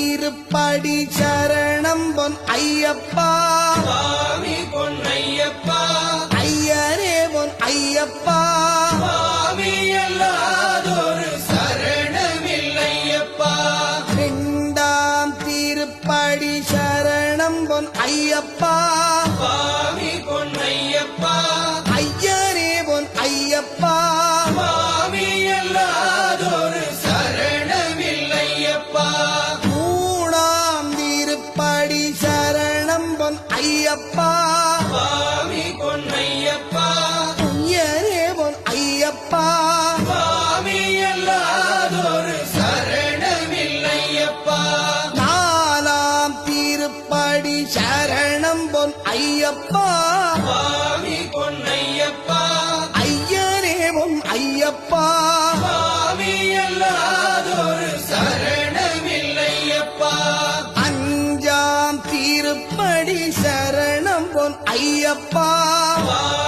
திருப்படி சரணம் பொன் ஐயப்பா சுவாமி பொன்னையப்பா ஐயரே பொன் ஐயப்பா சுவாமி அல்லாதொரு சரணமில்லையப்பா இரண்டாம் திருப்படி சரணம் பொன் ஐயப்பா சுவாமி பொன்னையப்பா ஐயரே பொன் ஐயப்பா சுவாமி அல்லாதொரு சரணமில்லையப்பா மூணாம் திருப்படி சரணம் பொன் ஐயப்பா சுவாமி பொன்னையப்பா ஐயரே பொன் ஐயப்பா சுவாமி அல்லாதொரு சரணமில்லையப்பா நாலாம் திருப்படி சரணம் பொன் ஐயப்பா சுவாமி பொன்னையப்பா ஐயரே பொன் ஐயப்பா சுவாமி அல்லாதொரு சரணமில்லையப்பா அஞ்சாம் திருப்படி சரணம் பொன் ஐயப்பா சுவாமி